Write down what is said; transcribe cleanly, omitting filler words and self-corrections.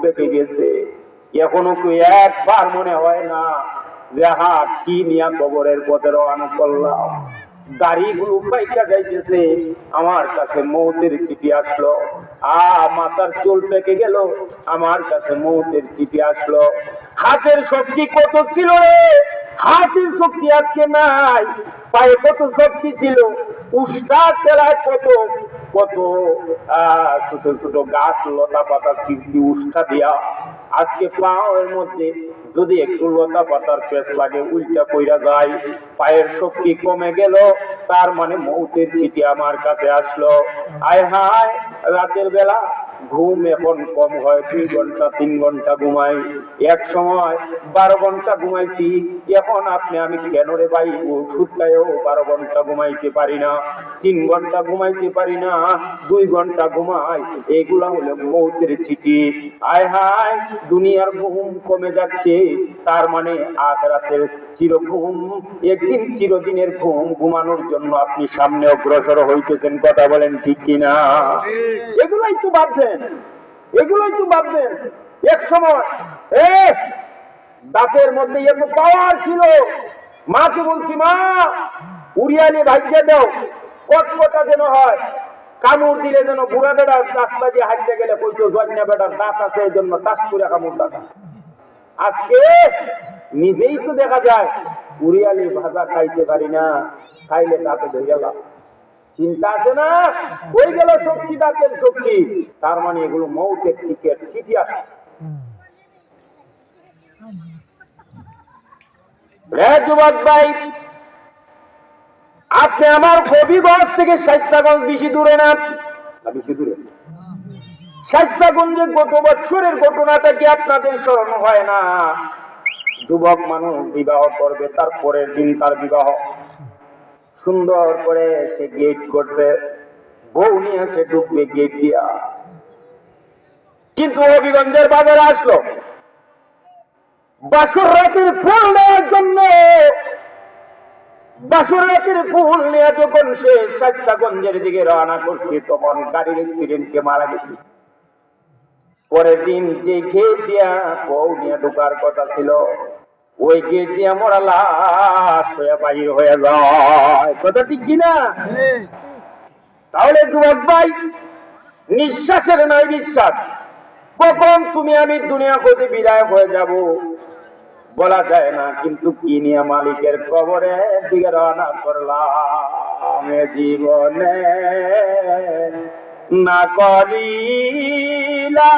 পেকে গেছে, এখনো কি একবার মনে হয় না যে হাত কি নিয়ে কবরের পথে রওনা করলাম? দাড়িগুলো পাইকা যাইতেছে, আমার কাছে মৌতের চিঠি আসলো। মাথার চুল পেকে গেল, আমার কাছে মৌতের চিঠি আসলো। হাতের শক্তি কত ছিল রে, হাতের শক্তি আজকে নাই। পায়ে কত শক্তি ছিল, উষ্টা তেলায় কত কত ছোট ছোট গাছ লতা পাতা ছিঁড়ছি উষ্টা দিয়া। আজকে পায়ের মধ্যে যদি একটু লতা পাতার পেঁচ লাগে উল্টা পইরা যায়, পায়ের শক্তি কমে গেল, তার মানে মৌতের চিঠি আমার কাছে আসলো। আয় হায়, রাতের বেলা ঘুম এখন কম হয়, 2 ঘন্টা 3 ঘন্টা ঘুমাই, এক সময় 12 ঘন্টা ঘুমাইছি। এখন আমি কেন রে ভাই ওষুধ খাইও 12 ঘন্টা ঘুমাইতে পারি না, 3 ঘন্টা ঘুমাইতে পারি না, 2 ঘন্টা ঘুমাই। এগুলা হলো মৌতের চিঠি। আয় হায়, দুনিয়ার ঘুম কমে যাচ্ছে, তার মানে আখিরাতের চির ঘুম, একদিন চিরদিনের ঘুম ঘুমানোর জন্য আপনি সামনে অগ্রসর হইতেছেন। কথা বলেন ঠিক কিনা? এগুলাই তো ভাববেন, এগুলাই তো ভাববেন। এক সময় দাঁতের মধ্যে এত পাওয়ার ছিল, মাকে বলছি, মা উড়িয়ালে ভাইজা দাও, কটকটা যেন হয়, কামড় দিলে যেন বুড়া বেড়ার রাস্তা দিয়ে হাঁটতে গেলে কইতো জন্যা বেড়ার দাঁত আছে এই জন্য টাস করে কামড় দাঁড়া। আজকে নিজেই তো দেখা যায় উড়িয়ালি ভাজা খাইতে পারি না, খাইলে দাঁতে ধরে গেলাম, চিন্তা আসে না? হয়ে গেল শক্তি, দাঁতের শক্তি, তার মানে এগুলো মৌতের টিকেট চিঠি আসছে। যুবক ভাই, আপনি আমার হবিগঞ্জ থেকে শায়েস্তাগঞ্জ বেশি দূরে না, বেশি দূরে। শায়েস্তাগঞ্জের গত বছরের ঘটনাটা কি আপনাদের স্মরণ হয় না? যুবক মানুষ বিবাহ করবে, তার পরের দিন তার বিবাহ, সুন্দর করে সে গেট করছে, বউ নিয়ে সে ঢুকবে গেট দিয়া, কিন্তু হবিগঞ্জের বাজারে আসলো বাসর রাতের ফুল নেওয়ার জন্য। বাসর রাতের ফুল নিয়ে যখন সে শায়েস্তাগঞ্জের দিকে রওনা করছে, তখন গাড়ির অ্যাক্সিডেন্টে মারা গেছে। পরের দিন যে গেট দিয়া বউ নিয়ে ঢোকার কথা ছিল, ওই গেট দিয়া মরা লাশ হয়ে বাহির হয়ে যায়। কথা ঠিক কিনা? তাহলে যুবক ভাই, নিঃশ্বাসের নয় বিশ্বাস, কখন তুমি আমি দুনিয়া হতে বিদায় হয়ে যাব বলা যায় না, কিন্তু কি নিয়ে মালিকের কবরের দিকে রওনা করলাম জীবনে না করিলা।